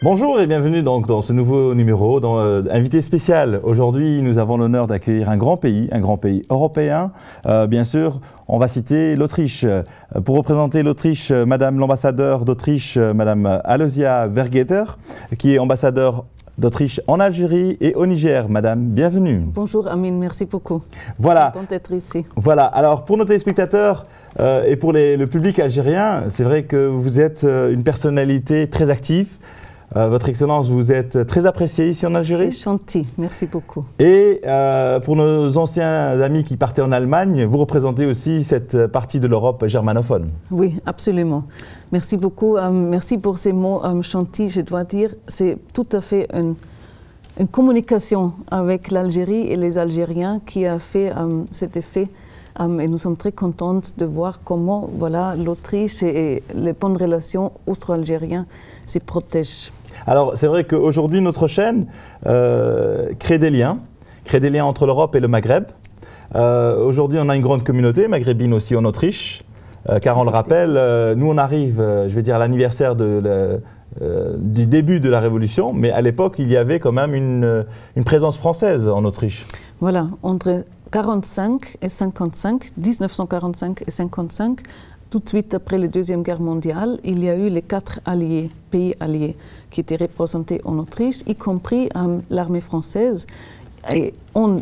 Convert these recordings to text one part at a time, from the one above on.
Bonjour et bienvenue donc dans ce nouveau numéro, dans invité spécial. Aujourd'hui, nous avons l'honneur d'accueillir un grand pays européen. Bien sûr, on va citer l'Autriche. Pour représenter l'Autriche, Madame l'ambassadeur d'Autriche, Madame Aloisia Vergeter, qui est ambassadeur d'Autriche en Algérie et au Niger. Madame, bienvenue. Bonjour Amine, merci beaucoup. Voilà. Contente d'être ici. Voilà. Alors pour nos téléspectateurs et pour le public algérien, c'est vrai que vous êtes une personnalité très active. Votre Excellence, vous êtes très appréciée ici en Algérie. C'est gentil, merci beaucoup. Et pour nos anciens amis qui partaient en Allemagne, vous représentez aussi cette partie de l'Europe germanophone. Oui, absolument. Merci beaucoup. Merci pour ces mots gentils, je dois dire. C'est tout à fait une communication avec l'Algérie et les Algériens qui a fait cet effet. Et nous sommes très contentes de voir comment l'Autriche et les bonnes relations austro-algériennes se protègent. Alors, c'est vrai qu'aujourd'hui, notre chaîne crée des liens entre l'Europe et le Maghreb. Aujourd'hui, on a une grande communauté maghrébine aussi en Autriche, car on le rappelle, nous on arrive, je vais dire, à l'anniversaire du début de la Révolution, mais à l'époque, il y avait quand même une présence française en Autriche. Voilà, entre 1945 et 1955, 1945 et 1955, tout de suite après la Deuxième Guerre mondiale, il y a eu les 4 pays alliés qui étaient représentés en Autriche, y compris l'armée française. Et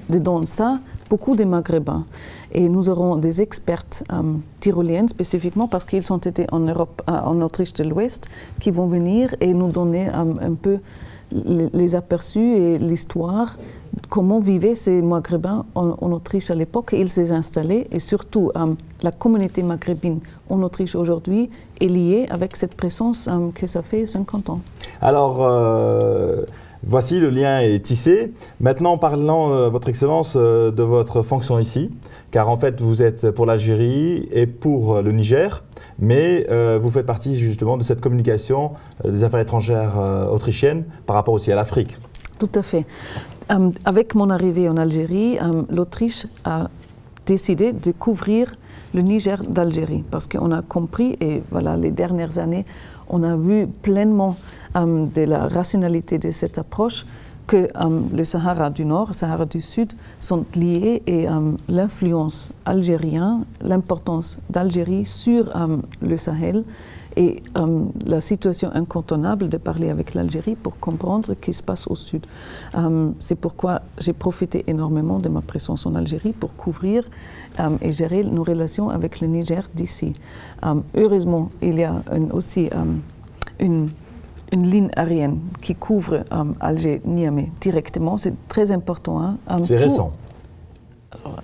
dedans ça, beaucoup de Maghrébins. Et nous aurons des expertes tyroliennes spécifiquement parce qu'ils ont été en Europe, en Autriche de l'Ouest, qui vont venir et nous donner un peu les aperçus et l'histoire, comment vivaient ces Maghrébins en Autriche à l'époque. Ils s'est installés et surtout la communauté maghrébine en Autriche aujourd'hui est liée avec cette présence que ça fait 50 ans. Alors, voici, le lien est tissé. Maintenant, parlons, Votre Excellence, de votre fonction ici, car en fait, vous êtes pour l'Algérie et pour le Niger, mais vous faites partie justement de cette communication des affaires étrangères autrichiennes par rapport aussi à l'Afrique. Tout à fait. Avec mon arrivée en Algérie, l'Autriche a décidé de couvrir le Niger d'Algérie, parce qu'on a compris, et voilà, les dernières années, on a vu pleinement de la rationalité de cette approche, que le Sahara du Nord, le Sahara du Sud sont liés et l'influence algérienne, l'importance d'Algérie sur le Sahel et la situation incontournable de parler avec l'Algérie pour comprendre ce qui se passe au Sud. C'est pourquoi j'ai profité énormément de ma présence en Algérie pour couvrir et gérer nos relations avec le Niger d'ici. Heureusement, il y a aussi une ligne aérienne qui couvre Alger-Niamey directement. C'est très important. Hein, c'est récent.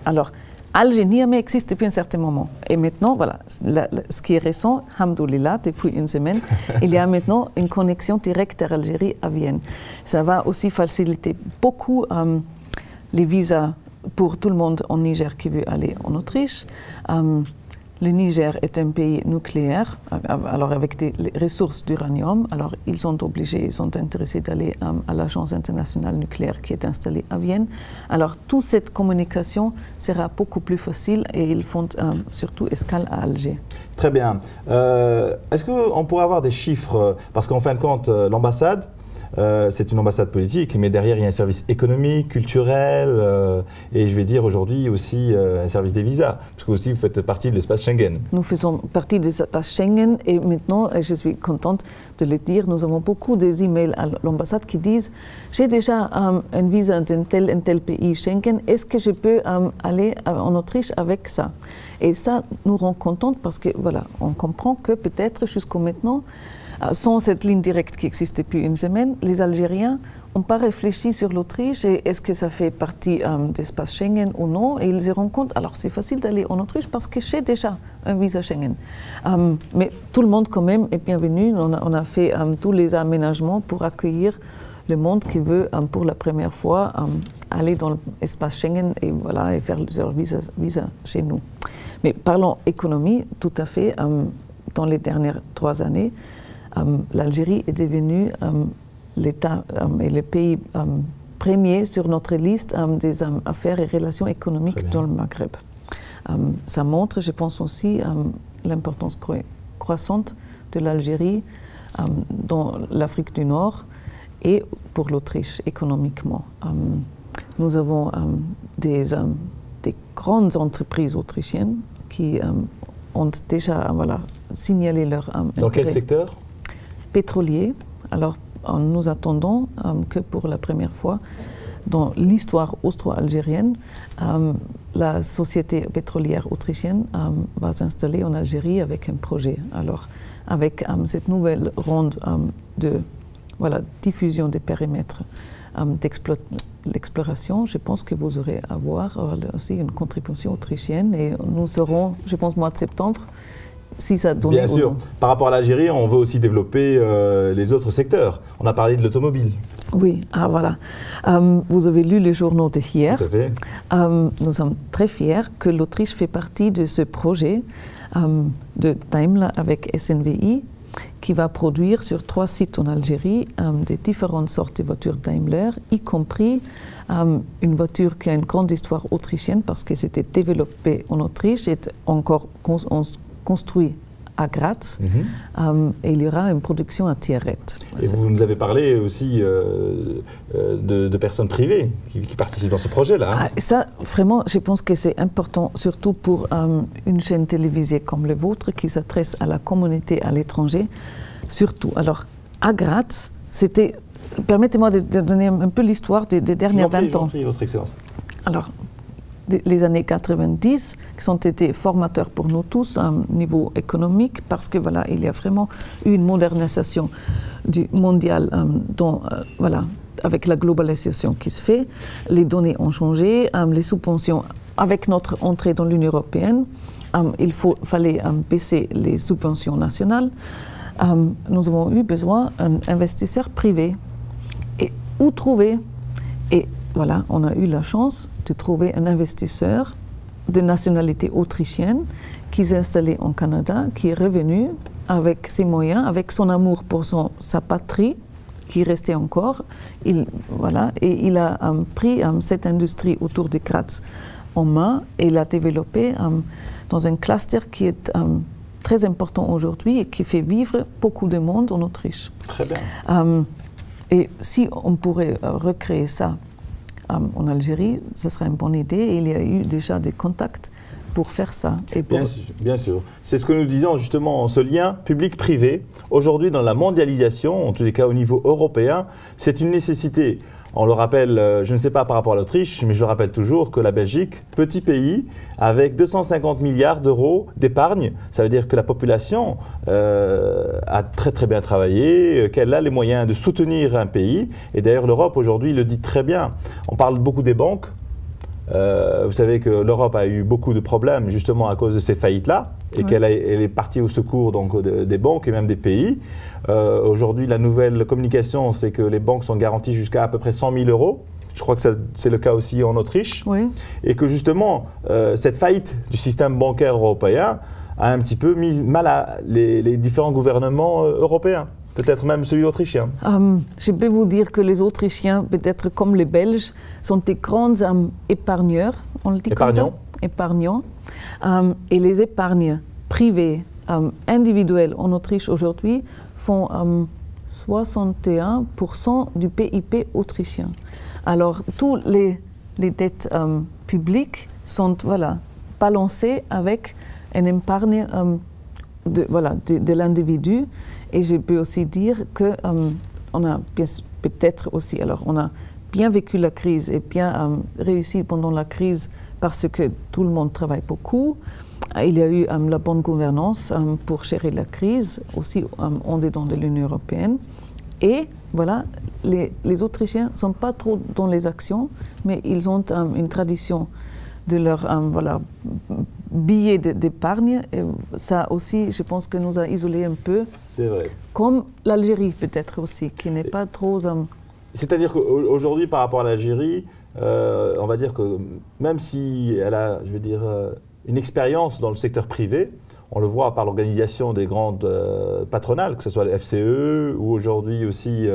Alors, Alger-Niamey existe depuis un certain moment. Et maintenant, voilà, ce qui est récent, hamdoulillah, depuis une semaine, il y a maintenant une connexion directe à Algérie à Vienne. Ça va aussi faciliter beaucoup les visas pour tout le monde en Niger qui veut aller en Autriche. Le Niger est un pays nucléaire, alors avec des ressources d'uranium. Alors ils sont obligés, ils sont intéressés d'aller à l'Agence internationale nucléaire qui est installée à Vienne. Alors toute cette communication sera beaucoup plus facile et ils font surtout escale à Alger. Très bien. Est-ce qu'on pourrait avoir des chiffres? Parce qu'en fin de compte, l'ambassade, c'est une ambassade politique, mais derrière il y a un service économique, culturel et je vais dire aujourd'hui aussi un service des visas, parce que aussi vous faites partie de l'espace Schengen. Nous faisons partie de l'espace Schengen et maintenant, je suis contente de le dire, nous avons beaucoup d'emails à l'ambassade qui disent « J'ai déjà un visa d'un tel pays Schengen, est-ce que je peux aller en Autriche avec ça ?» Et ça nous rend contentes parce que voilà, on comprend que peut-être jusqu'au maintenant, sans cette ligne directe qui existe depuis une semaine, les Algériens n'ont pas réfléchi sur l'Autriche et est-ce que ça fait partie d'espace Schengen ou non. Et ils se rendent compte, alors c'est facile d'aller en Autriche parce que j'ai déjà un visa Schengen. Mais tout le monde quand même est bienvenu. On a fait tous les aménagements pour accueillir le monde qui veut pour la première fois aller dans l'espace Schengen et, voilà, et faire leur visa chez nous. Mais parlons économie, tout à fait. Dans les dernières 3 années, l'Algérie est devenue l'État et le pays premier sur notre liste des affaires et relations économiques dans le Maghreb. Ça montre, je pense aussi, l'importance croissante de l'Algérie dans l'Afrique du Nord et pour l'Autriche économiquement. Nous avons des grandes entreprises autrichiennes qui ont déjà signalé leur intérêt. Dans quel secteur? Pétrolier. Alors, nous attendons que pour la première fois dans l'histoire austro-algérienne, la société pétrolière autrichienne va s'installer en Algérie avec un projet. Alors, avec cette nouvelle ronde de diffusion des périmètres d'exploration, je pense que vous aurez à voir aussi une contribution autrichienne et nous serons, je pense, mois de septembre, si ça donne. Bien sûr. Par rapport à l'Algérie, on veut aussi développer les autres secteurs. On a parlé de l'automobile. Oui, voilà. Vous avez lu les journaux de hier. Tout à fait. Nous sommes très fiers que l'Autriche fait partie de ce projet de Daimler avec SNVI qui va produire sur 3 sites en Algérie des différentes sortes de voitures Daimler, y compris une voiture qui a une grande histoire autrichienne parce que c'était développé en Autriche et encore construit à Graz, et il y aura une production à Thierrette. Et vous nous avez parlé aussi de personnes privées qui participent dans ce projet-là. Ça, vraiment, je pense que c'est important, surtout pour une chaîne télévisée comme le vôtre, qui s'adresse à la communauté à l'étranger, surtout. Alors, à Graz, c'était... Permettez-moi de donner un peu l'histoire des dernières 20 ans. Je vous en prie, Votre Excellence. Alors, les années 90 qui ont été formateurs pour nous tous à un niveau économique parce que il y a vraiment eu une modernisation du mondial avec la globalisation qui se fait. Les données ont changé, les subventions avec notre entrée dans l'Union européenne, fallait baisser les subventions nationales. Nous avons eu besoin d'un investisseur privé. Et où trouver? Et on a eu la chance de trouver un investisseur de nationalité autrichienne qui s'est installé en Canada, qui est revenu avec ses moyens, avec son amour pour sa patrie, qui restait encore. Et il a pris cette industrie autour de Graz en main et l'a développée dans un cluster qui est très important aujourd'hui et qui fait vivre beaucoup de monde en Autriche. Très bien. Et si on pourrait recréer ça en Algérie, ce serait une bonne idée. Et il y a eu déjà des contacts pour faire ça. Et pour... Bien sûr. C'est ce que nous disions justement, ce lien public-privé. Aujourd'hui, dans la mondialisation, en tous les cas au niveau européen, c'est une nécessité. On le rappelle, je ne sais pas par rapport à l'Autriche, mais je le rappelle toujours que la Belgique, petit pays, avec 250 milliards d'euros d'épargne, ça veut dire que la population a très très bien travaillé, qu'elle a les moyens de soutenir un pays. Et d'ailleurs, l'Europe aujourd'hui le dit très bien. On parle beaucoup des banques. Vous savez que l'Europe a eu beaucoup de problèmes justement à cause de ces faillites-là et qu'elle est partie au secours donc, des banques et même des pays. Aujourd'hui, la nouvelle communication, c'est que les banques sont garanties jusqu'à peu près 100 000 euros. Je crois que c'est le cas aussi en Autriche. Oui. Et que justement, cette faillite du système bancaire européen a un petit peu mis mal à les différents gouvernements européens. Peut-être même celui autrichien. Je peux vous dire que les Autrichiens, peut-être comme les Belges, sont des grands épargneurs. On le dit comme ça ? Épargnants. Et les épargnes privées, individuelles en Autriche aujourd'hui font 61% du PIB autrichien. Alors, toutes les dettes publiques sont balancées avec une épargne de l'individu. Et je peux aussi dire qu'on a peut-être aussi, on a bien vécu la crise et bien réussi pendant la crise parce que tout le monde travaille beaucoup. Il y a eu la bonne gouvernance pour gérer la crise, aussi on est dans l'Union européenne. Et les Autrichiens ne sont pas trop dans les actions, mais ils ont une tradition de leur billets d'épargne. Ça aussi, je pense que nous a isolés un peu. C'est vrai. Comme l'Algérie peut-être aussi, qui n'est pas trop... C'est-à-dire qu'aujourd'hui, par rapport à l'Algérie, on va dire que même si elle a, une expérience dans le secteur privé, on le voit par l'organisation des grandes patronales, que ce soit le FCE ou aujourd'hui aussi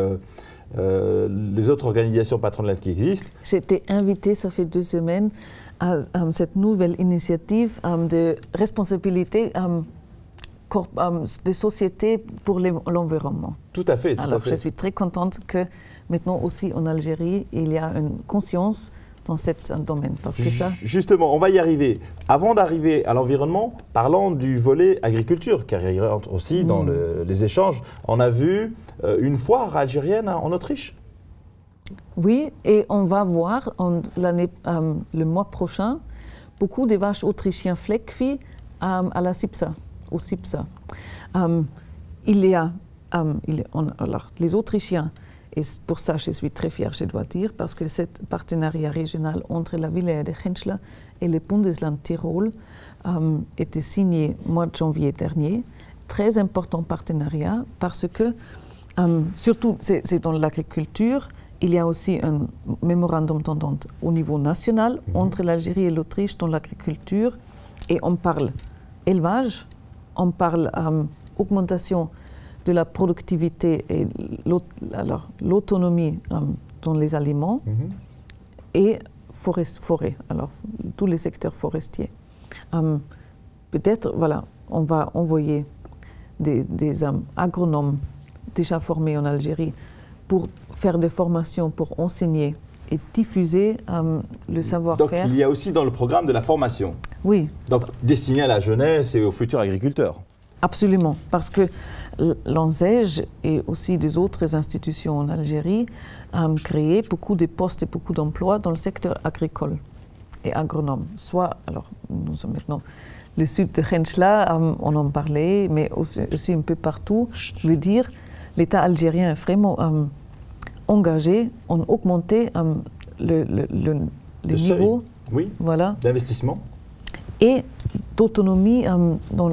les autres organisations patronales qui existent. J'ai été invitée, ça fait 2 semaines, à cette nouvelle initiative de responsabilité des sociétés pour l'environnement. Tout à fait. Alors, je suis très contente que maintenant aussi en Algérie, il y a une conscience dans ce domaine. Parce que ça... Justement, on va y arriver. Avant d'arriver à l'environnement, parlons du volet agriculture, car il rentre aussi dans les échanges. On a vu une foire algérienne en Autriche. Oui, et on va voir le mois prochain beaucoup de vaches autrichiennes Fleckvieh à la CIPSA, au CIPSA. Alors, les Autrichiens, et pour ça je suis très fière, je dois dire, parce que ce partenariat régional entre la ville de Henschler et le Bundesland Tirol était signé au mois de janvier dernier. Très important partenariat parce que, surtout c'est dans l'agriculture, il y a aussi un mémorandum d'entente au niveau national entre l'Algérie et l'Autriche dans l'agriculture et on parle élevage, on parle augmentation de la productivité et l'autonomie dans les aliments et forêt, alors tous les secteurs forestiers. Peut-être, voilà, on va envoyer des agronomes déjà formés en Algérie pour faire des formations, pour enseigner et diffuser le savoir-faire. Donc il y a aussi dans le programme de la formation. Oui. Donc destiné à la jeunesse et aux futurs agriculteurs. Absolument, parce que l'ANSEJ et aussi des autres institutions en Algérie ont créé beaucoup de postes et beaucoup d'emplois dans le secteur agricole et agronome. Soit, alors nous sommes maintenant le sud de Henschler, on en parlait, mais aussi un peu partout, veut dire l'État algérien est vraiment engagé en augmenter le niveau d'investissement et d'autonomie dans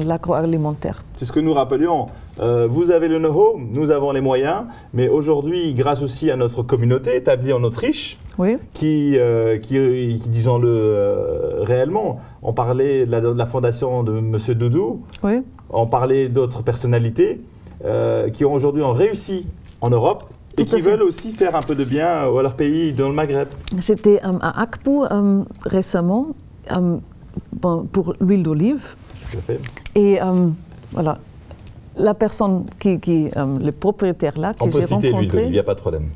l'agroalimentaire. C'est ce que nous rappelions. Vous avez le know-how, nous avons les moyens, mais aujourd'hui, grâce aussi à notre communauté établie en Autriche, qui disons-le réellement, on parlait de la fondation de M. Doudou, on parlait d'autres personnalités qui aujourd'hui ont réussi en Europe et qui veulent aussi faire un peu de bien à leur pays dans le Maghreb. J'étais à Akpo récemment pour l'huile d'olive. Et voilà, la personne le propriétaire là que j'ai rencontré... On peut citer l'huile d'olive, il n'y a pas de problème.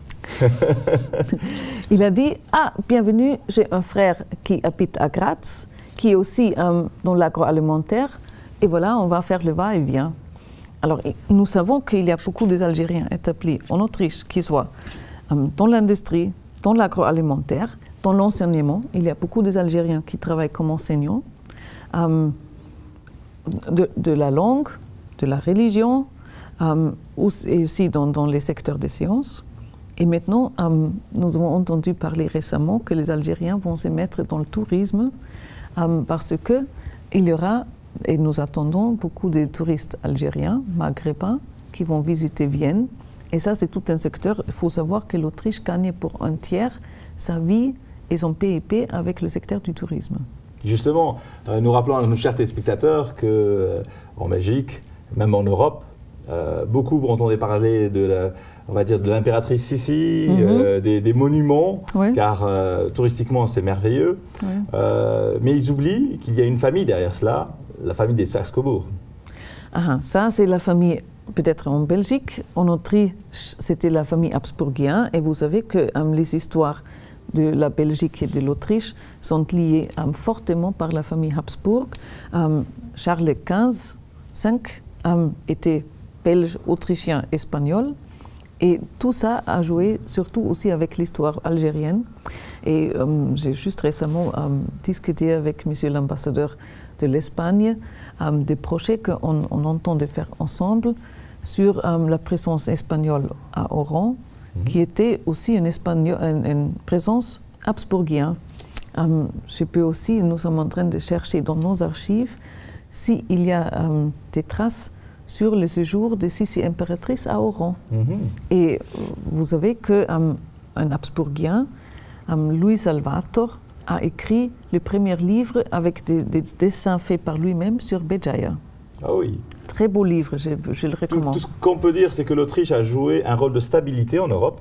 Il a dit « Ah, bienvenue, j'ai un frère qui habite à Graz, qui est aussi dans l'agroalimentaire, et voilà, on va faire le va-et-vient. » Alors, nous savons qu'il y a beaucoup d'Algériens établis en Autriche qui soient dans l'industrie, dans l'agroalimentaire, dans l'enseignement. Il y a beaucoup d'Algériens qui travaillent comme enseignants. De la langue, de la religion, aussi dans les secteurs des sciences. Et maintenant, nous avons entendu parler récemment que les Algériens vont se mettre dans le tourisme parce qu'il y aura, et nous attendons beaucoup de touristes algériens, maghrébins, qui vont visiter Vienne. Et ça, c'est tout un secteur. Il faut savoir que l'Autriche gagne pour un tiers sa vie et son PIB avec le secteur du tourisme. Justement, nous rappelons à nos chers téléspectateurs qu'en Belgique, même en Europe, beaucoup entendaient parler de l'impératrice Sissi, des monuments, car touristiquement c'est merveilleux. Mais ils oublient qu'il y a une famille derrière cela, la famille des Saxe-Cobourg. Ça, c'est la famille, peut-être en Belgique. En Autriche, c'était la famille habsbourgienne. Et vous savez que les histoires de la Belgique et de l'Autriche sont liées fortement par la famille Habsbourg. Charles XV était belge, autrichien, espagnol. Et tout ça a joué surtout aussi avec l'histoire algérienne. Et j'ai juste récemment discuté avec monsieur l'ambassadeur de l'Espagne des projets qu'on entend de faire ensemble sur la présence espagnole à Oran, qui était aussi une présence habsbourgienne. Je peux aussi, nous sommes en train de chercher dans nos archives s'il y a des traces sur le séjour de Sissi impératrice à Oran. Et vous savez qu'un habsbourgien, Louis Salvator, a écrit le premier livre avec des dessins faits par lui-même sur Béjaïa. Ah oui. Très beau livre, je le recommande. Tout ce qu'on peut dire, c'est que l'Autriche a joué un rôle de stabilité en Europe.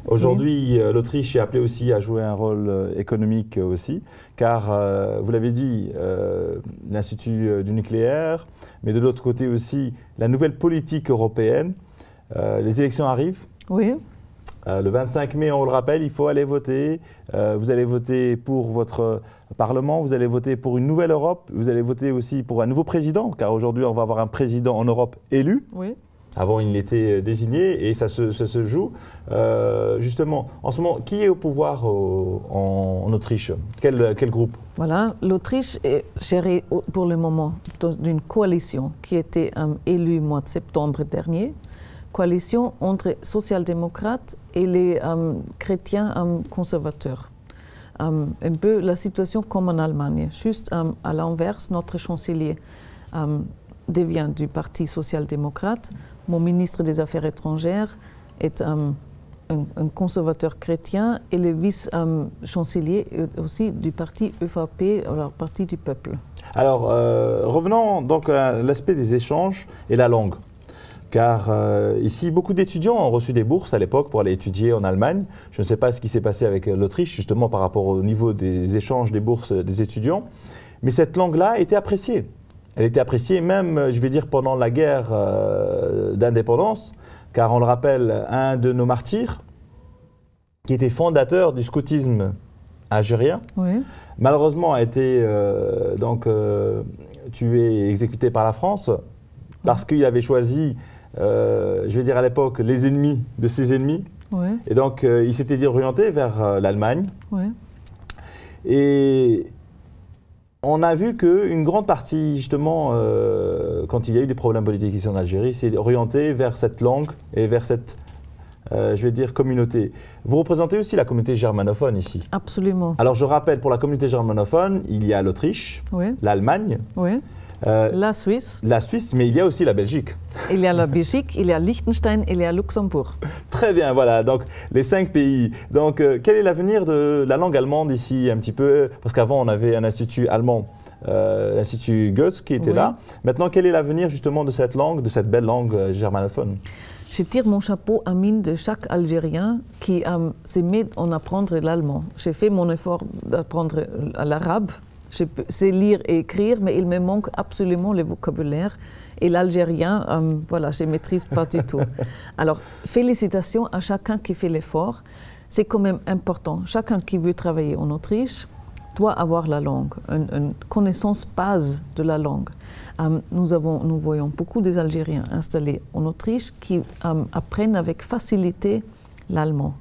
Aujourd'hui, l'Autriche est appelée aussi à jouer un rôle économique aussi, car, vous l'avez dit, l'Institut du nucléaire, mais de l'autre côté aussi, la nouvelle politique européenne. Les élections arrivent. Oui. Le 25 mai, on le rappelle, il faut aller voter. Vous allez voter pour votre Parlement, vous allez voter pour une nouvelle Europe, vous allez voter aussi pour un nouveau président, car aujourd'hui, on va avoir un président en Europe élu. Oui. Avant, il était désigné et ça se joue. Justement, en ce moment, qui est au pouvoir en Autriche? Quel groupe? Voilà, l'Autriche est gérée pour le moment dans une coalition qui a été élue au mois de septembre dernier. Coalition entre social-démocrates et les chrétiens conservateurs. Un peu la situation comme en Allemagne. Juste à l'inverse, notre chancelier devient du Parti social-démocrate. Mon ministre des Affaires étrangères est un conservateur chrétien et le vice-chancelier aussi du parti EVP, alors Parti du peuple. Alors, revenons donc à l'aspect des échanges et la langue. Car ici, beaucoup d'étudiants ont reçu des bourses à l'époque pour aller étudier en Allemagne. Je ne sais pas ce qui s'est passé avec l'Autriche, justement par rapport au niveau des échanges des bourses des étudiants. Mais cette langue-là a été appréciée. Elle était appréciée même, je vais dire, pendant la guerre d'indépendance, car on le rappelle, un de nos martyrs, qui était fondateur du scoutisme algérien, oui. Malheureusement a été tué et exécuté par la France, parce qu'il avait choisi, je vais dire à l'époque, les ennemis de ses ennemis. Oui. Et donc, il s'était orienté vers l'Allemagne. Oui. Et on a vu qu'une grande partie, justement, quand il y a eu des problèmes politiques ici en Algérie, s'est orientée vers cette langue et vers cette, je vais dire, communauté. Vous représentez aussi la communauté germanophone ici. Absolument. Alors, je rappelle, pour la communauté germanophone, il y a l'Autriche, oui. l'Allemagne, oui. La Suisse. La Suisse, mais il y a aussi la Belgique. Il y a la Belgique, il y a Liechtenstein, il y a Luxembourg. Très bien, voilà, donc les 5 pays. Donc, quel est l'avenir de la langue allemande ici, un petit peu? Parce qu'avant, on avait un institut allemand, l'Institut Goethe, qui était là. Maintenant, quel est l'avenir justement de cette langue, de cette belle langue germanophone? Je tire mon chapeau à mine de chaque Algérien qui s'est mis en apprendre l'allemand. J'ai fait mon effort d'apprendre l'arabe. Je sais lire et écrire, mais il me manque absolument le vocabulaire. Et l'algérien, voilà, je ne maîtrise pas du tout. Alors, félicitations à chacun qui fait l'effort. C'est quand même important. Chacun qui veut travailler en Autriche doit avoir la langue, une connaissance base de la langue. Nous voyons beaucoup des Algériens installés en Autriche qui apprennent avec facilité l'allemand.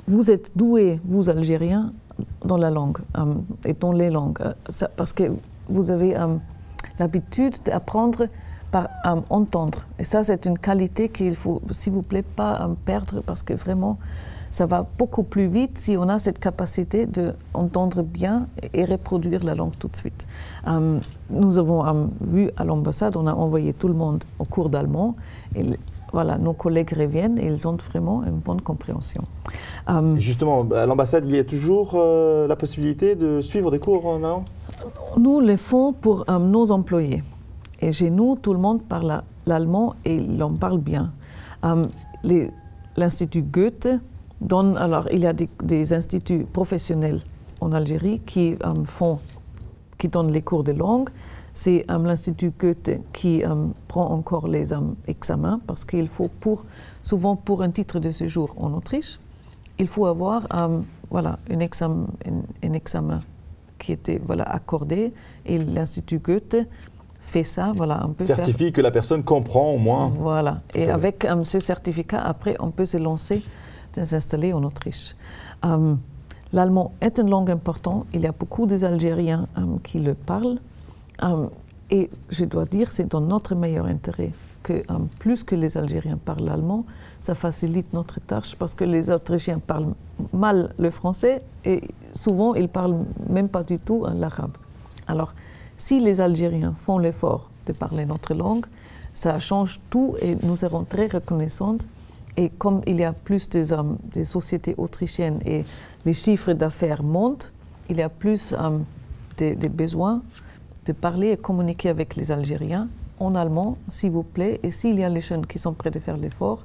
Vous êtes doués, vous Algériens, dans la langue et dans les langues, parce que vous avez l'habitude d'apprendre par entendre. Et ça, c'est une qualité qu'il faut, s'il vous plaît, pas perdre, parce que vraiment, ça va beaucoup plus vite si on a cette capacité d'entendre bien et reproduire la langue tout de suite. Nous avons vu à l'ambassade, on a envoyé tout le monde au cours d'allemand. Et voilà, nos collègues reviennent et ils ont vraiment une bonne compréhension. Justement, à l'ambassade, il y a toujours la possibilité de suivre des cours en allemand? Nous le faisons pour nos employés. Et chez nous, tout le monde parle l'allemand et il en parle bien. L'Institut Goethe donne, alors il y a des instituts professionnels en Algérie qui donnent les cours de langue. C'est l'Institut Goethe qui prend encore les examens parce qu'il faut souvent pour un titre de séjour en Autriche, il faut avoir voilà, un examen qui était accordé et l'Institut Goethe fait ça, voilà, un peu certifie que la personne comprend au moins. Voilà, et avec ce certificat, après, on peut se lancer, de s'installer en Autriche. L'allemand est une langue importante, il y a beaucoup d'Algériens qui le parlent. Et je dois dire, c'est dans notre meilleur intérêt que plus que les Algériens parlent l'allemand, ça facilite notre tâche parce que les Autrichiens parlent mal le français et souvent ils parlent même pas du tout l'arabe. Alors, si les Algériens font l'effort de parler notre langue, ça change tout et nous serons très reconnaissantes. Et comme il y a plus des sociétés autrichiennes et les chiffres d'affaires montent, il y a plus des besoins de parler et communiquer avec les Algériens en allemand, s'il vous plaît. Et s'il y a les jeunes qui sont prêts de faire l'effort,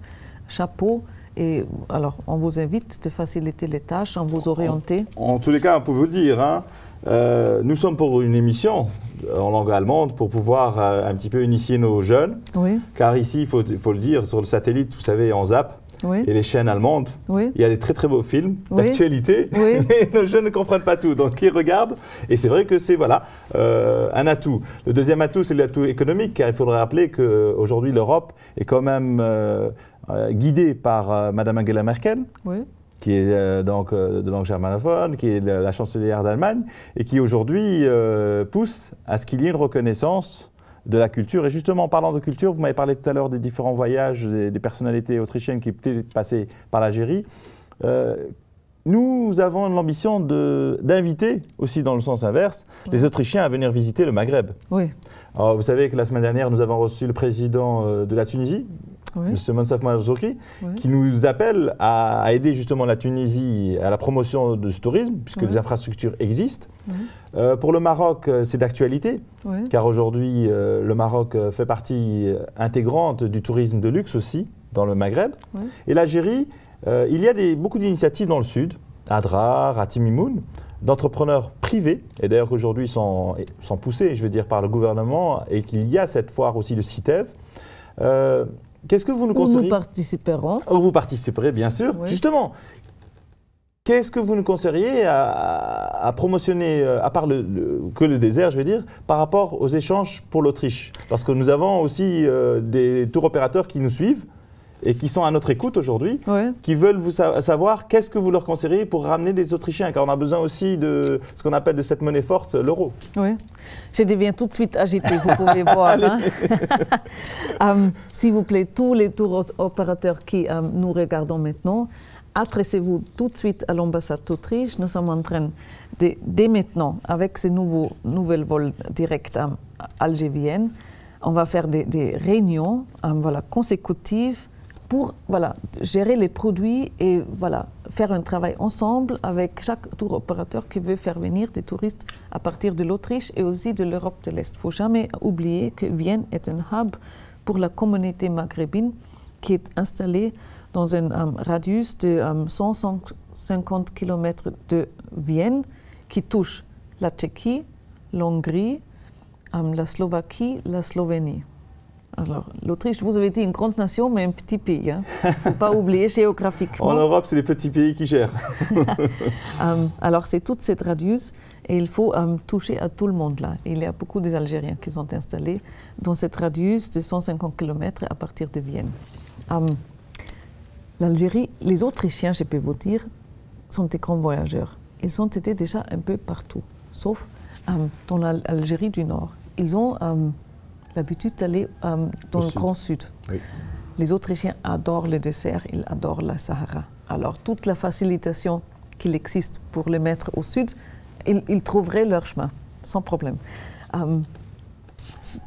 chapeau. Et alors, on vous invite de faciliter les tâches, on vous orienter. En tous les cas, on peut vous le dire, hein, nous sommes pour une émission en langue allemande pour pouvoir un petit peu initier nos jeunes. Oui. Car ici, il faut le dire, sur le satellite, vous savez, on zappe. Oui. Et les chaînes allemandes, Oui. il y a des très très beaux films Oui. d'actualité, Oui. mais nos jeunes ne comprennent pas tout, donc ils regardent, et c'est vrai que c'est voilà, un atout. Le deuxième atout, c'est l'atout économique, car il faudrait rappeler qu'aujourd'hui l'Europe est quand même guidée par Madame Angela Merkel, Oui. qui est donc de langue germanophone, qui est la chancelière d'Allemagne, et qui aujourd'hui pousse à ce qu'il y ait une reconnaissance de la culture. Et justement, en parlant de culture, vous m'avez parlé tout à l'heure des différents voyages des personnalités autrichiennes qui étaient passées par l'Algérie. Nous avons l'ambition d'inviter, aussi dans le sens inverse, les Autrichiens à venir visiter le Maghreb. Oui. Alors, vous savez que la semaine dernière, nous avons reçu le président de la Tunisie, Oui. M. Monsaf Marzouki, Oui. qui nous appelle à aider justement la Tunisie à la promotion de ce tourisme, puisque Oui. les infrastructures existent. Oui. Pour le Maroc, c'est d'actualité, Oui. car aujourd'hui, le Maroc fait partie intégrante du tourisme de luxe aussi, dans le Maghreb. Oui. Et l'Algérie, il y a beaucoup d'initiatives dans le sud, à Adrar, à Timimoun, d'entrepreneurs privés, et d'ailleurs qu'aujourd'hui sont poussés, je veux dire, par le gouvernement, et qu'il y a cette foire aussi de CITEV. Qu'est-ce que vous nous Où conseillez? nous participerons. Où vous participerez, bien sûr. Oui. Justement, qu'est-ce que vous nous conseilleriez à promotionner, à part que le désert, je veux dire, par rapport aux échanges pour l'Autriche? Parce que nous avons aussi des tour opérateurs qui nous suivent et qui sont à notre écoute aujourd'hui, Oui. qui veulent savoir qu'est-ce que vous leur conseilleriez pour ramener des Autrichiens, car on a besoin aussi de ce qu'on appelle de cette monnaie forte, l'euro. Oui. Je deviens tout de suite agitée, vous pouvez voir. Hein. S'il vous plaît, tous les tours opérateurs qui nous regardons maintenant, adressez-vous tout de suite à l'ambassade d'Autriche. Nous sommes en train, dès maintenant, avec ces nouvelles vols directs à Alger-Vienne, on va faire des réunions consécutives pour gérer les produits et faire un travail ensemble avec chaque tour opérateur qui veut faire venir des touristes à partir de l'Autriche et aussi de l'Europe de l'Est. Il ne faut jamais oublier que Vienne est un hub pour la communauté maghrébine qui est installée dans un radius de 150 km de Vienne qui touche la Tchéquie, l'Hongrie, la Slovaquie, la Slovénie. Alors, l'Autriche, vous avez dit une grande nation, mais un petit pays. Il ne faut pas oublier géographiquement. En Europe, c'est les petits pays qui gèrent. Alors, c'est toute cette radius et il faut toucher à tout le monde là. Il y a beaucoup des Algériens qui sont installés dans cette radius de 150 km à partir de Vienne. L'Algérie, les Autrichiens, je peux vous dire, sont des grands voyageurs. Ils ont été déjà un peu partout, sauf dans l'Algérie du Nord. Ils ont l'habitude d'aller dans le Grand Sud. Oui. Les Autrichiens adorent le désert, ils adorent la Sahara. Alors, toute la facilitation qu'il existe pour les mettre au sud, ils trouveraient leur chemin, sans problème.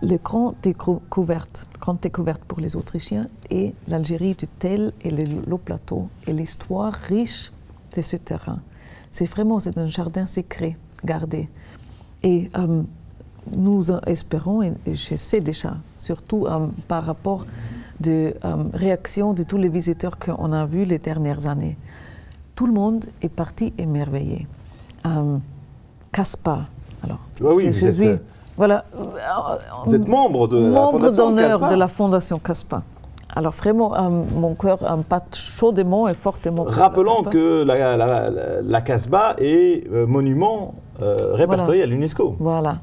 Le grande découverte pour les Autrichiens est l'Algérie du Tel et le Haut Plateau et l'histoire riche de ce terrain. C'est un jardin secret, gardé. Et nous espérons, et je sais déjà, surtout par rapport de réaction de tous les visiteurs qu'on a vus les dernières années, tout le monde est parti émerveillé. Caspa, alors, Oui, je suis... Voilà. Vous êtes membre de la Fondation d'honneur Caspa. de la Fondation Caspa. Alors vraiment, mon cœur bat chaudement et fortement. Rappelons que la Casbah est monument répertorié à l'UNESCO. Voilà.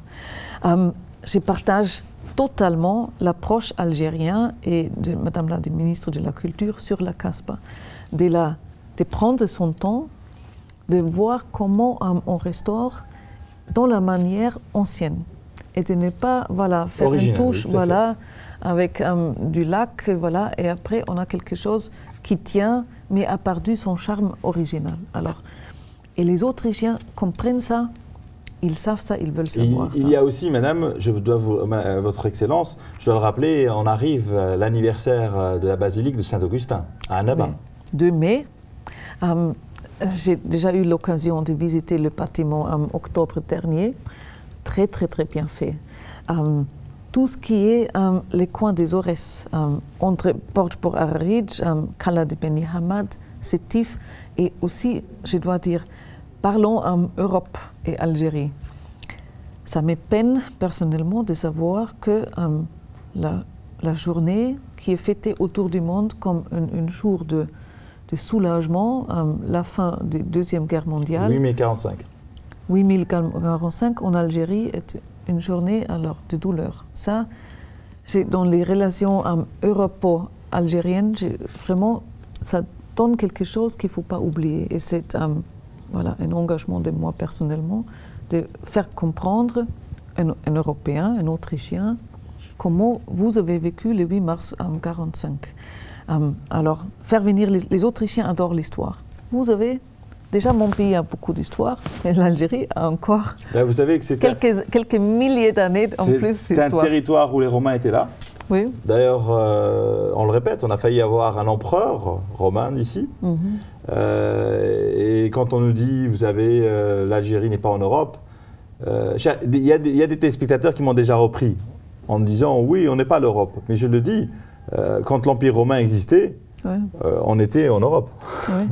Je partage totalement l'approche algérienne et de Madame la ministre de la Culture sur la Casbah. De prendre son temps, de voir comment on restaure dans la manière ancienne. Et de ne pas faire une touche avec du lac, et après on a quelque chose qui tient, mais a perdu son charme original. Alors, et les Autrichiens comprennent ça, ils savent ça, ils veulent savoir ça. Il y a aussi, Madame, Votre Excellence, je dois le rappeler, on arrive à l'anniversaire de la basilique de Saint-Augustin, à Annaba. Oui. 2 mai. J'ai déjà eu l'occasion de visiter le bâtiment en octobre dernier. Très, très, très bien fait. tout ce qui est les coins des Aurès, entre Porj Bor Ararij, Cala de Beni Hamad, Sétif, et aussi, je dois dire, parlons Europe et Algérie. Ça me peine personnellement de savoir que la journée qui est fêtée autour du monde comme un jour de soulagement, la fin de la Deuxième Guerre mondiale. 8045. 8045 en Algérie est une journée alors de douleur. Ça, dans les relations europo-algériennes, vraiment, ça donne quelque chose qu'il ne faut pas oublier. Et c'est voilà, un engagement de moi personnellement de faire comprendre un Européen, un Autrichien, comment vous avez vécu le 8 mars 1945. Alors, faire venir les Autrichiens adorent l'histoire. Vous avez déjà, mon pays a beaucoup d'histoire, mais l'Algérie a encore vous savez que quelques milliers d'années en plus d'histoire. C'est un territoire où les Romains étaient là. Oui. D'ailleurs, on le répète, on a failli avoir un empereur romain ici. Et quand on nous dit, vous savez, l'Algérie n'est pas en Europe, il y a des téléspectateurs qui m'ont déjà repris en me disant, oui, on n'est pas l'Europe. Mais je le dis, quand l'Empire romain existait, on était en Europe. Oui.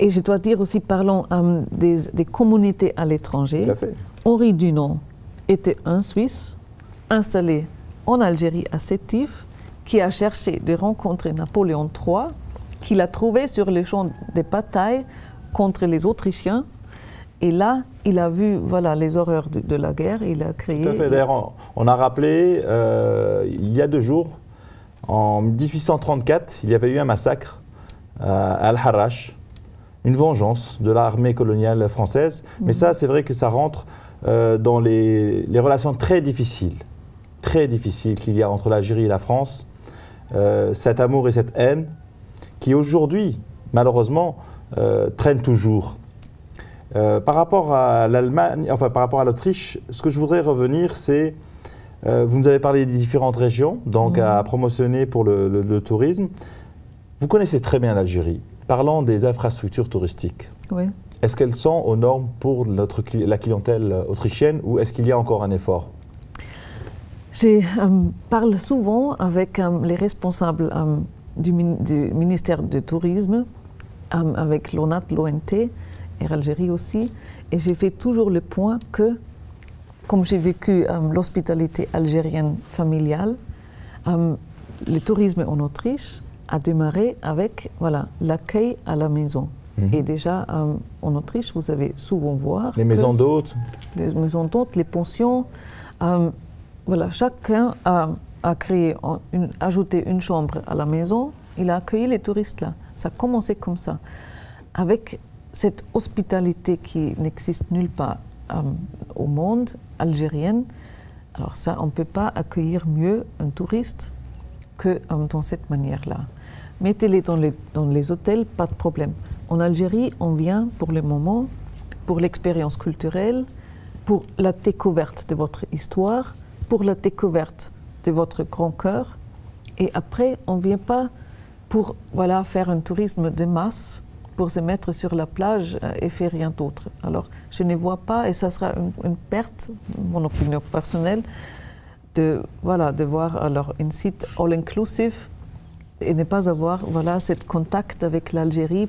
Et je dois dire aussi, parlons des communautés à l'étranger. Tout à fait. Henri Dunant était un Suisse installé en Algérie à Sétif, qui a cherché de rencontrer Napoléon III, qu'il a trouvé sur les champs de bataille contre les Autrichiens. Et là, il a vu voilà, les horreurs de la guerre, il a créé... Tout à fait. D'ailleurs, on a rappelé, il y a 2 jours, en 1834, il y avait eu un massacre à Al-Harrach, une vengeance de l'armée coloniale française. Mais ça, c'est vrai que ça rentre dans les relations très difficiles qu'il y a entre l'Algérie et la France. Cet amour et cette haine qui aujourd'hui, malheureusement, traînent toujours. Par rapport à l'Allemagne, enfin par rapport à l'Autriche, ce que je voudrais revenir, c'est, vous nous avez parlé des différentes régions, donc à promotionner pour le tourisme. Vous connaissez très bien l'Algérie. Parlons des infrastructures touristiques. Oui. Est-ce qu'elles sont aux normes pour la clientèle autrichienne ou est-ce qu'il y a encore un effort? Je parle souvent avec les responsables du ministère du Tourisme, avec l'ONAT, l'ONT et l'Algérie aussi, et j'ai fait toujours le point que, comme j'ai vécu l'hospitalité algérienne familiale, le tourisme en Autriche a démarré avec l'accueil à la maison. Et déjà, en Autriche, vous allez souvent voir... Les maisons d'hôtes. Les maisons d'hôtes, les pensions. Voilà, chacun a ajouté une chambre à la maison. Il a accueilli les touristes là. Ça a commencé comme ça. Avec cette hospitalité qui n'existe nulle part au monde, algérienne, alors ça, on ne peut pas accueillir mieux un touriste que dans cette manière-là. Mettez-les dans les hôtels, pas de problème. En Algérie, on vient pour le moment, pour l'expérience culturelle, pour la découverte de votre histoire, pour la découverte de votre grand cœur. Et après, on ne vient pas pour faire un tourisme de masse, pour se mettre sur la plage et faire rien d'autre. Alors, je ne vois pas, et ça sera une perte, mon opinion personnelle, de voir alors un site all-inclusive et ne pas avoir ce contact avec l'Algérie.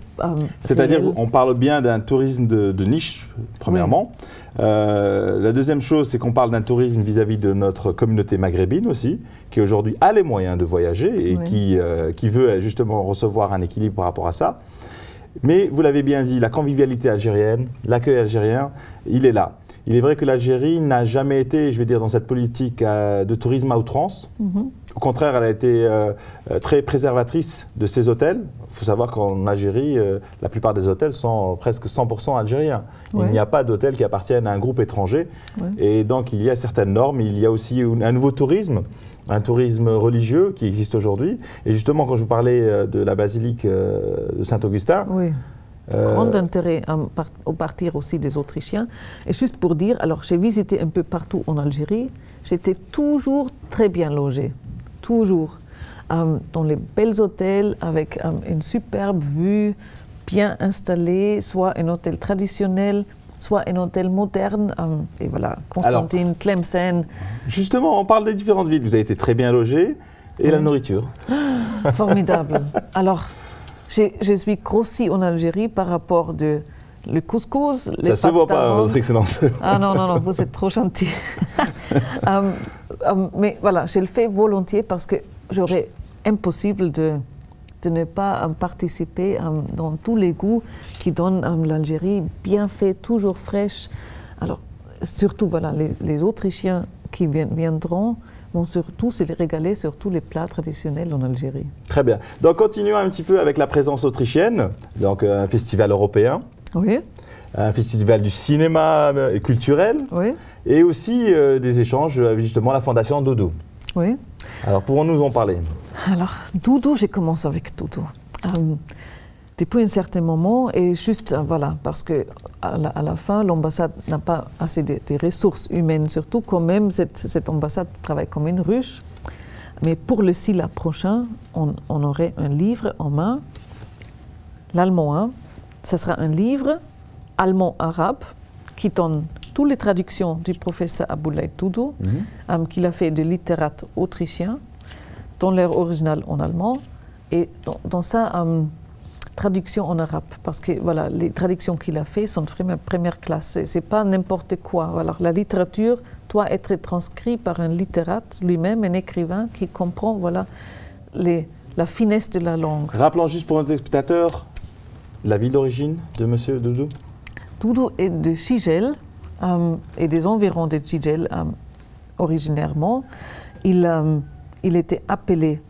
C'est-à-dire, on parle bien d'un tourisme de niche, premièrement. Oui. La deuxième chose, c'est qu'on parle d'un tourisme vis-à-vis de notre communauté maghrébine aussi, qui aujourd'hui a les moyens de voyager et qui veut justement recevoir un équilibre par rapport à ça. Mais vous l'avez bien dit, la convivialité algérienne, l'accueil algérien, il est là. Il est vrai que l'Algérie n'a jamais été, je vais dire, dans cette politique de tourisme à outrance. Au contraire, elle a été très préservatrice de ses hôtels. Il faut savoir qu'en Algérie, la plupart des hôtels sont presque 100% algériens. Il n'y a pas d'hôtels qui appartiennent à un groupe étranger. Et donc, il y a certaines normes. Il y a aussi un nouveau tourisme, un tourisme religieux qui existe aujourd'hui. Et justement, quand je vous parlais de la basilique de Saint-Augustin, grand intérêt au partir aussi des Autrichiens. Et juste pour dire, alors j'ai visité un peu partout en Algérie, j'étais toujours très bien logée, toujours, dans les belles hôtels avec une superbe vue, bien installé, soit un hôtel traditionnel, soit un hôtel moderne. Et voilà, Constantine, Tlemcen. Justement, on parle des différentes villes. Vous avez été très bien logé. Et la nourriture? Formidable. Alors, je suis grossie en Algérie par rapport de le couscous, les pâtes. Ça se voit pas, Votre Excellence. Ah non, non, non, vous êtes trop gentil. Mais voilà, je le fais volontiers parce que j'aurais impossible de ne pas participer dans tous les goûts qui donnent l'Algérie, bien fait, toujours fraîche. Alors, surtout, voilà, les Autrichiens qui viendront vont surtout se régaler sur tous les plats traditionnels en Algérie. Très bien. Donc, continuons un petit peu avec la présence autrichienne, donc un festival européen. Oui. Un festival du cinéma et culturel. Oui. Et aussi des échanges avec justement la Fondation Doudou. Oui. Alors, pouvons-nous en parler? Alors, Doudou, j'ai commencé avec Doudou. Depuis un certain moment, et juste, voilà, parce que à la fin, l'ambassade n'a pas assez de ressources humaines, surtout quand même, cette ambassade travaille comme une ruche. Mais pour le SILA prochain, on aurait un livre en main, l'allemand 1. Ce sera un livre allemand-arabe qui donne toutes les traductions du professeur Aboulaye Doudou, qu'il a fait de littérates autrichiens, dans leur original en allemand, et dans sa traduction en arabe. Parce que voilà, les traductions qu'il a faites sont vraiment première classe. Ce n'est pas n'importe quoi. Alors, la littérature doit être transcrite par un littérate lui-même, un écrivain qui comprend voilà, la finesse de la langue. Rappelons juste pour notre spectateur la ville d'origine de M. Doudou. Doudou est de Gigel et des environs de Gigel originairement. Il était appelé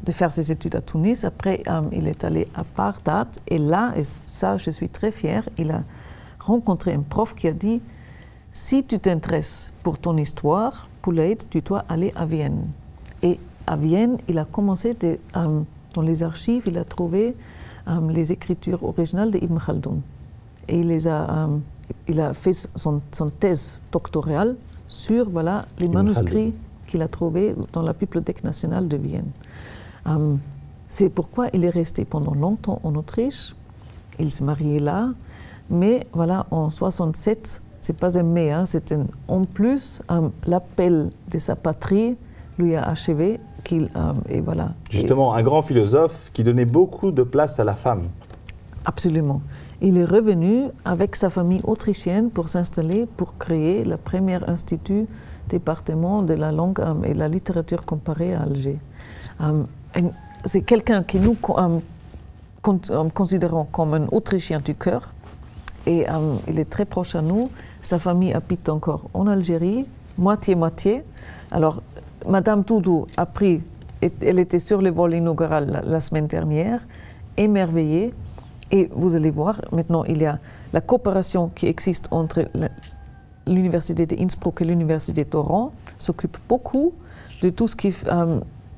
de faire ses études à Tunis. Après, il est allé à Bagdad. Et là, et ça, je suis très fière, il a rencontré un prof qui a dit « Si tu t'intéresses pour ton histoire, Pouleid, tu dois aller à Vienne. » Et à Vienne, il a commencé dans les archives, il a trouvé les écritures originales d'Ibn Khaldoun. Et il a fait son thèse doctorale sur voilà, les manuscrits qu'il a trouvés dans la Bibliothèque nationale de Vienne. C'est pourquoi il est resté pendant longtemps en Autriche. Il s'est marié là. Mais voilà, en 67, c'est pas un mais, hein, c'est en plus l'appel de sa patrie lui a achevé. Et voilà. Justement, un grand philosophe qui donnait beaucoup de place à la femme. Absolument. Il est revenu avec sa famille autrichienne pour s'installer, pour créer le premier institut département de la langue et la littérature comparée à Alger. C'est quelqu'un que nous considérons comme un Autrichien du cœur. Et il est très proche à nous. Sa famille habite encore en Algérie, moitié-moitié. Alors, Madame Doudou a pris, elle était sur le vol inaugural la semaine dernière, émerveillée. Et vous allez voir, maintenant, il y a la coopération qui existe entre l'Université d'Innsbruck et l'Université d'Oran, s'occupe beaucoup de tout ce qui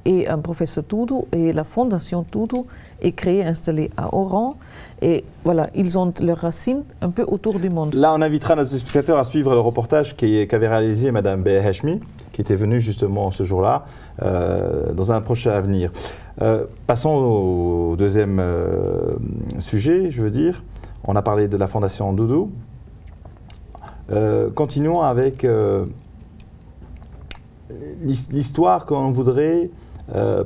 est un professeur Doudou, et la Fondation Doudou est créée, installée à Oran. Et voilà, ils ont leurs racines un peu autour du monde. Là, on invitera nos spectateurs à suivre le reportage qu'avait réalisé Madame Beha Hashmi, qui était venue justement ce jour-là, dans un prochain avenir. Passons au deuxième sujet, je veux dire. On a parlé de la Fondation Doudou. Continuons avec l'histoire qu'on voudrait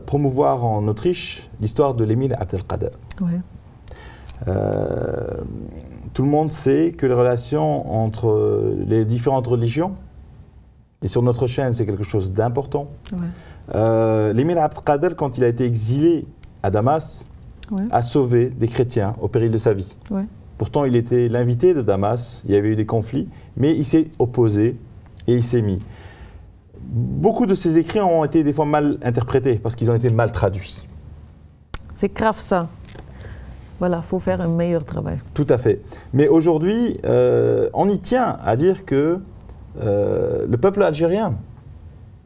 promouvoir en Autriche, l'histoire de l'émir Abdelkader. Ouais. Tout le monde sait que les relations entre les différentes religions, et sur notre chaîne, c'est quelque chose d'important. Ouais. L'émir Abdelkader, quand il a été exilé à Damas, ouais, a sauvé des chrétiens au péril de sa vie. Ouais. Pourtant, il était l'invité de Damas, il y avait eu des conflits, mais il s'est opposé et il s'est mis. Beaucoup de ses écrits ont été des fois mal interprétés parce qu'ils ont été mal traduits. C'est grave ça. Voilà, il faut faire un meilleur travail. Tout à fait. Mais aujourd'hui, on y tient à dire que le peuple algérien,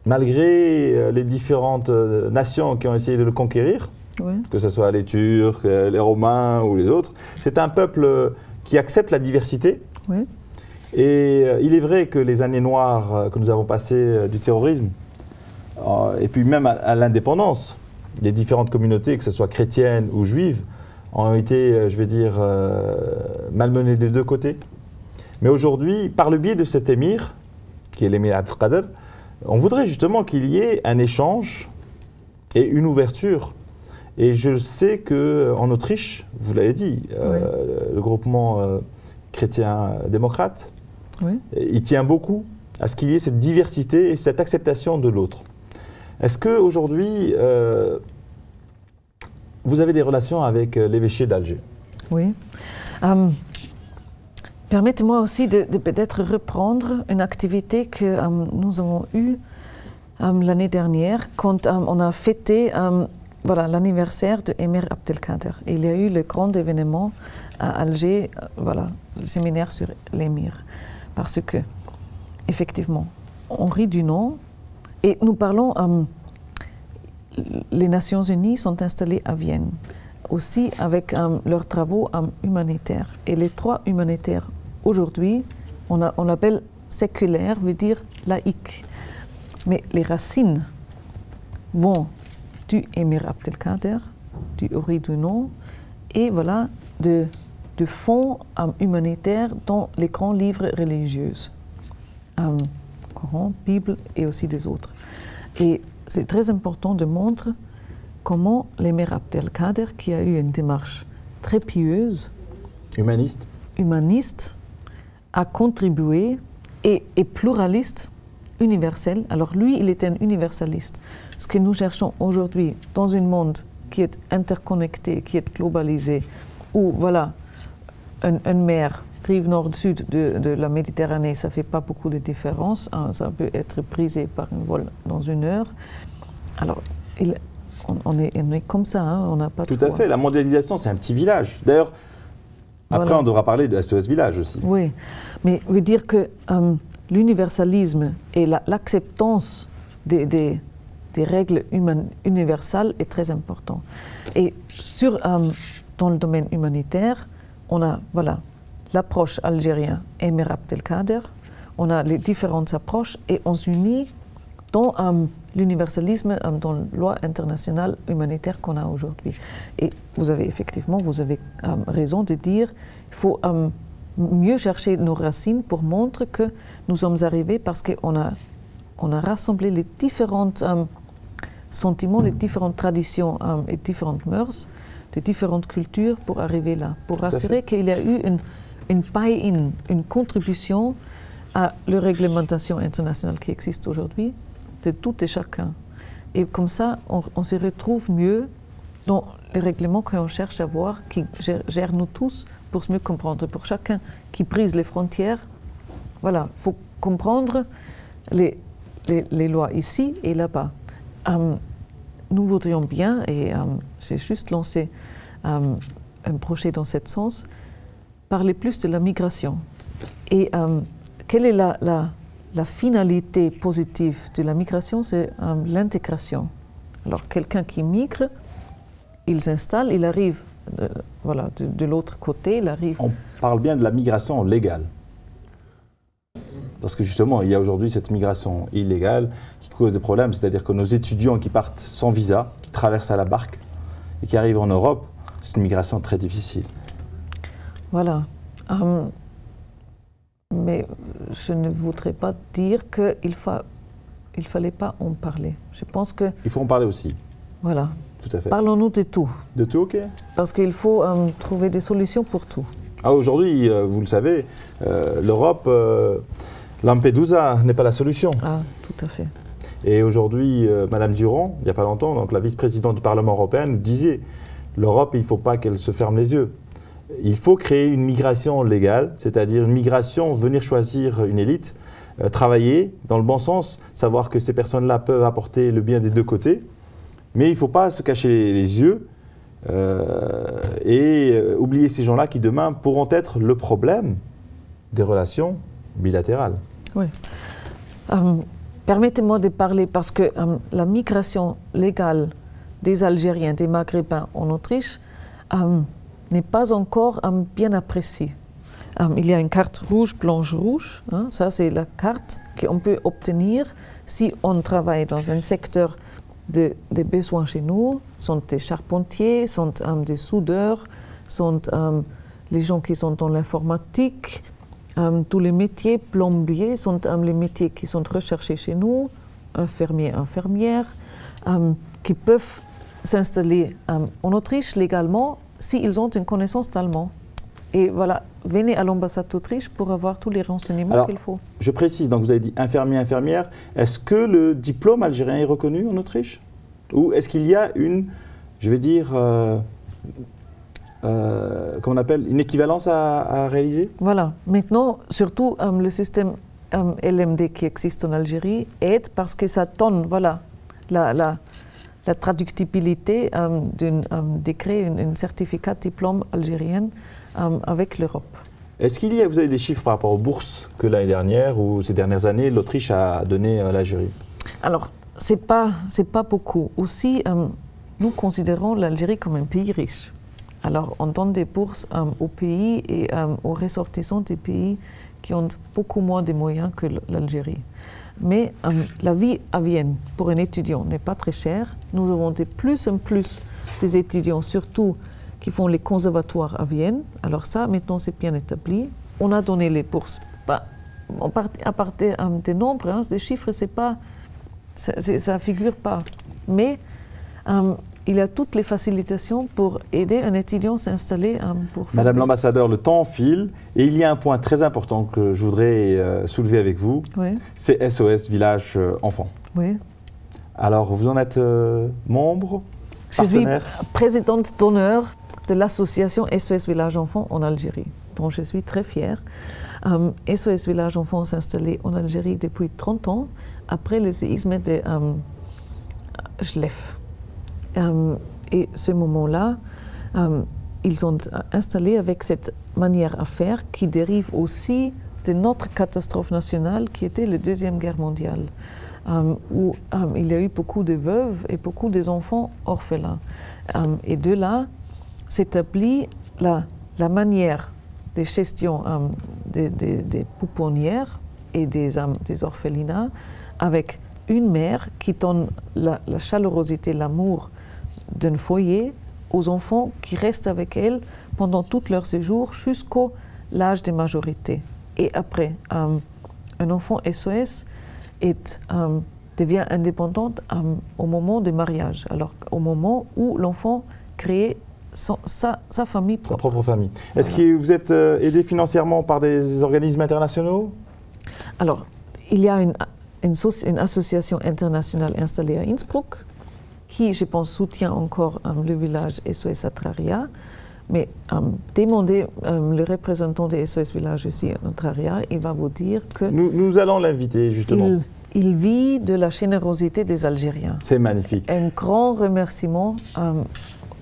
malgré les différentes nations qui ont essayé de le conquérir, oui, que ce soit les Turcs, les Romains ou les autres, c'est un peuple qui accepte la diversité. Oui. Et il est vrai que les années noires que nous avons passées du terrorisme, et puis même à l'indépendance, les différentes communautés, que ce soit chrétiennes ou juives, ont été, je vais dire, malmenées des deux côtés. Mais aujourd'hui, par le biais de cet émir, qui est l'émir Abdelkader, on voudrait justement qu'il y ait un échange et une ouverture. Et je sais qu'en Autriche, vous l'avez dit, le groupement chrétien-démocrate, il tient beaucoup à ce qu'il y ait cette diversité et cette acceptation de l'autre. Est-ce qu'aujourd'hui, vous avez des relations avec l'évêché d'Alger? Oui. Permettez-moi aussi de peut-être reprendre une activité que nous avons eue l'année dernière quand on a fêté l'anniversaire de Emir Abdelkader. Il y a eu le grand événement à Alger, le séminaire sur l'émir. Parce que, effectivement, on rit du nom et nous parlons, les Nations Unies sont installées à Vienne, aussi avec leurs travaux humanitaires. Et les 3 humanitaires, aujourd'hui, on l'appelle séculaire, veut dire laïque. Mais les racines vont du Emir Abdelkader, du Henri Dunant, et de fonds humanitaires dans les grands livres religieux, Coran, Bible et aussi des autres. Et c'est très important de montrer comment l'émir Abdelkader, qui a eu une démarche très pieuse, humaniste, a contribué et pluraliste, universel. Alors lui, il était un universaliste. Ce que nous cherchons aujourd'hui dans un monde qui est interconnecté, qui est globalisé, où une mer, rive nord-sud de la Méditerranée, ça ne fait pas beaucoup de différence. Ça peut être brisé par un vol dans 1 heure. Alors, on est comme ça, on n'a pas de choix. Tout à fait. La mondialisation, c'est un petit village. D'ailleurs, après, on devra parler de SOS Village aussi. Oui, mais veut dire que l'universalisme et l'acceptance des règles universelles est très important. Et dans le domaine humanitaire, on a l'approche algérienne, Emir Abdelkader, on a les différentes approches et on s'unit dans l'universalisme, dans la loi internationale humanitaire qu'on a aujourd'hui. Et vous avez raison de dire qu'il faut mieux chercher nos racines pour montrer que nous sommes arrivés parce qu'on a rassemblé les différents sentiments, les différentes traditions et différentes mœurs, de différentes cultures pour arriver là, pour assurer qu'il y a eu une contribution à la réglementation internationale qui existe aujourd'hui, de tout et chacun. Et comme ça, on se retrouve mieux dans les règlements qu'on cherche à voir, qui gèrent nous tous pour se mieux comprendre. Pour chacun qui brise les frontières, il faut comprendre les lois ici et là-bas. Nous voudrions bien, et j'ai juste lancé un projet dans ce sens, parler plus de la migration. Et quelle est la finalité positive de la migration? C'est l'intégration. Alors, quelqu'un qui migre, il s'installe, il arrive de l'autre côté, il arrive... On parle bien de la migration légale. Parce que justement, il y a aujourd'hui cette migration illégale qui cause des problèmes, c'est-à-dire que nos étudiants qui partent sans visa, qui traversent à la barque et qui arrivent en Europe, c'est une migration très difficile. Voilà. Mais je ne voudrais pas dire qu'il ne fallait pas en parler. Je pense que... Il faut en parler aussi. Voilà. Tout à fait. Parlons-nous de tout. De tout, ok. Parce qu'il faut trouver des solutions pour tout. Aujourd'hui, vous le savez, l'Europe, Lampedusa n'est pas la solution. Ah, tout à fait. Et aujourd'hui, Madame Durand, il n'y a pas longtemps, donc la vice-présidente du Parlement européen, nous disait l'Europe, il ne faut pas qu'elle se ferme les yeux. Il faut créer une migration légale, c'est-à-dire une migration, venir choisir une élite, travailler dans le bon sens, savoir que ces personnes-là peuvent apporter le bien des deux côtés, mais il ne faut pas se cacher les yeux et oublier ces gens-là qui demain pourront être le problème des relations bilatérales. Oui. Permettez-moi de parler parce que la migration légale des Algériens, des Maghrébins en Autriche n'est pas encore bien appréciée. Il y a une carte rouge, blanche, rouge. Ça, c'est la carte qu'on peut obtenir si on travaille dans un secteur des besoins chez nous. Sont des charpentiers, sont des soudeurs, sont les gens qui sont dans l'informatique, tous les métiers plombiers sont les métiers qui sont recherchés chez nous, infirmiers, infirmières, qui peuvent s'installer en Autriche légalement s'ils ont une connaissance d'allemand. Et voilà, venez à l'ambassade d'Autriche pour avoir tous les renseignements qu'il faut. Je précise, donc vous avez dit infirmier, infirmière. Est-ce que le diplôme algérien est reconnu en Autriche? Ou est-ce qu'il y a une, je vais dire, comment on appelle, une équivalence à réaliser? Voilà. Maintenant, surtout, le système LMD qui existe en Algérie aide parce que ça donne, voilà, la traductibilité d'un décret, un certificat de diplôme algérien avec l'Europe. Est-ce qu'il y a, vous avez des chiffres par rapport aux bourses que l'année dernière ou ces dernières années, l'Autriche a donné à l'Algérie? Alors, c'est pas beaucoup. Aussi, nous considérons l'Algérie comme un pays riche. Alors, on donne des bourses aux pays et aux ressortissants des pays qui ont beaucoup moins de moyens que l'Algérie. Mais la vie à Vienne pour un étudiant n'est pas très chère. Nous avons de plus en plus des étudiants, surtout qui font les conservatoires à Vienne. Alors ça, maintenant, c'est bien établi. On a donné les bourses. À partir des nombres, des chiffres, ça ne figure pas. Mais il y a toutes les facilitations pour aider un étudiant à s'installer. Madame l'ambassadeur, le temps file et il y a un point très important que je voudrais soulever avec vous. Oui. C'est SOS Village Enfants. Oui. Alors, vous en êtes membre, partenaire? Je suis présidente d'honneur de l'association SOS Village Enfants en Algérie, dont je suis très fière. SOS Village Enfants s'est installé en Algérie depuis 30 ans, après le séisme de Chlef. Et ce moment-là, ils sont installés avec cette manière à faire qui dérive aussi de notre catastrophe nationale qui était la Deuxième Guerre mondiale, où il y a eu beaucoup de veuves et beaucoup d'enfants orphelins. Et de là s'établit la manière de gestion des pouponnières et des orphelinats avec une mère qui donne la chaleurosité, l'amour d'un foyer aux enfants qui restent avec elle pendant tout leur séjour jusqu'à l'âge de majorité. Et après, un enfant SOS devient indépendante au moment du mariage, alors au moment où l'enfant crée sa famille propre. Sa propre famille. Est-ce que vous êtes aidé financièrement par des organismes internationaux? Alors, il y a une association internationale installée à Innsbruck qui, je pense, soutient encore le village SOS Atraria. Mais demandez le représentant des SOS Village ici à Atraria, il va vous dire que... Nous allons l'inviter, justement. Il vit de la générosité des Algériens. C'est magnifique. Un grand remerciement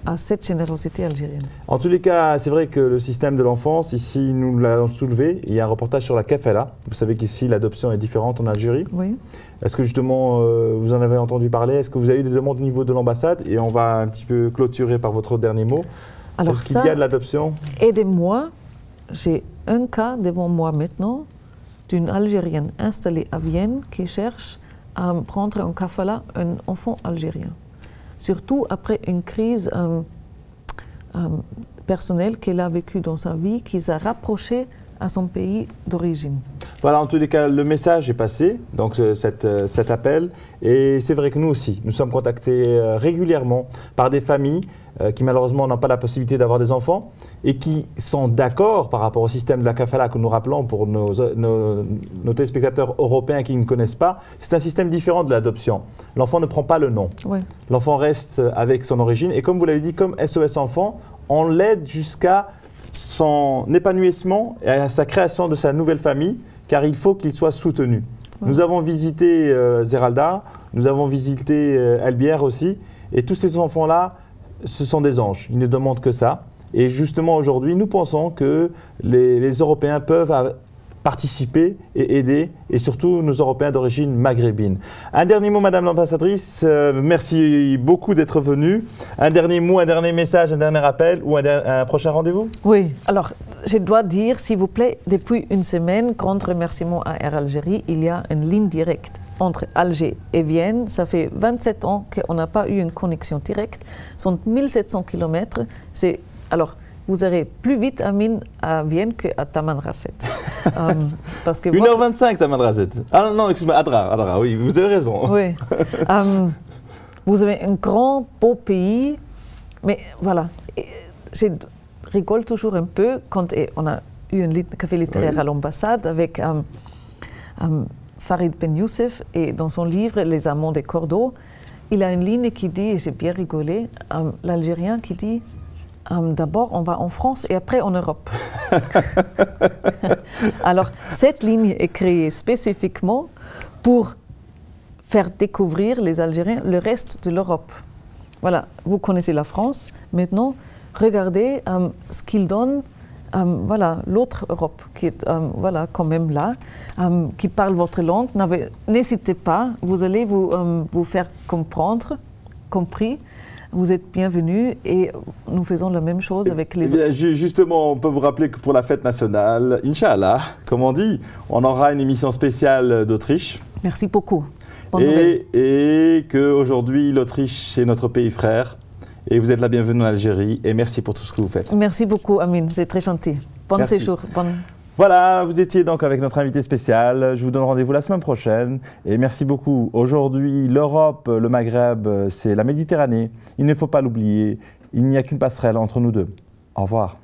à cette générosité algérienne. En tous les cas, c'est vrai que le système de l'enfance, ici, nous l'avons soulevé. Il y a un reportage sur la kafala. Vous savez qu'ici, l'adoption est différente en Algérie. Oui. Est-ce que justement, vous en avez entendu parler? Est-ce que vous avez eu des demandes au niveau de l'ambassade? Et on va un petit peu clôturer par votre dernier mot. Alors est-ce qu'il y a de l'adoption? Aidez-moi. J'ai un cas devant moi maintenant d'une Algérienne installée à Vienne qui cherche à prendre en kafala un enfant algérien. Surtout après une crise personnelle qu'elle a vécue dans sa vie, qui s'est rapprochée à son pays d'origine. Voilà, en tous les cas, le message est passé, donc cet appel. Et c'est vrai que nous aussi, nous sommes contactés régulièrement par des familles qui malheureusement n'ont pas la possibilité d'avoir des enfants et qui sont d'accord par rapport au système de la kafala que nous rappelons pour nos téléspectateurs européens qui ne connaissent pas. C'est un système différent de l'adoption. L'enfant ne prend pas le nom. Oui. L'enfant reste avec son origine et comme vous l'avez dit, comme SOS Enfant, on l'aide jusqu'à son épanouissement et à sa création de sa nouvelle famille, car il faut qu'il soit soutenu. Ouais. Nous avons visité Zeralda, nous avons visité Elbière aussi, et tous ces enfants-là, ce sont des anges, ils ne demandent que ça. Et justement aujourd'hui, nous pensons que les Européens peuvent participer et aider, et surtout nos Européens d'origine maghrébine. Un dernier mot, Madame l'ambassadrice, merci beaucoup d'être venue. Un dernier mot, un dernier message, un dernier appel ou un prochain rendez-vous? Oui, alors je dois dire, s'il vous plaît, depuis une semaine, grand remerciement à Air Algérie, il y a une ligne directe entre Alger et Vienne. Ça fait 27 ans qu'on n'a pas eu une connexion directe. Ce sont 1700 km. Alors, vous irez plus vite à Vienne qu'à Tamanrasset. Parce que 1h25, Tamar Razet. Ah non, excuse-moi, Adra, oui, vous avez raison. Oui. Vous avez un grand, beau pays, mais voilà, je rigole toujours un peu quand on a eu un café littéraire à l'ambassade avec Farid Ben Youssef, et dans son livre Les Amants des Cordeaux, il a une ligne qui dit, et j'ai bien rigolé, l'Algérien qui dit d'abord on va en France et après en Europe. Alors cette ligne est créée spécifiquement pour faire découvrir les Algériens le reste de l'Europe. Voilà, vous connaissez la France, maintenant regardez ce qu'il donne. Voilà, l'autre Europe qui est voilà, quand même là, qui parle votre langue. N'hésitez pas, vous allez vous faire compris. Vous êtes bienvenus et nous faisons la même chose avec les autres. Justement, on peut vous rappeler que pour la fête nationale, Inch'Allah, comme on dit, on aura une émission spéciale d'Autriche. Merci beaucoup. Et qu'aujourd'hui, l'Autriche, c'est notre pays frère. Et vous êtes la bienvenue en Algérie. Et merci pour tout ce que vous faites. Merci beaucoup, Amine. C'est très gentil. Bon séjour. Voilà, vous étiez donc avec notre invité spécial. Je vous donne rendez-vous la semaine prochaine. Et merci beaucoup. Aujourd'hui, l'Europe, le Maghreb, c'est la Méditerranée. Il ne faut pas l'oublier. Il n'y a qu'une passerelle entre nous deux. Au revoir.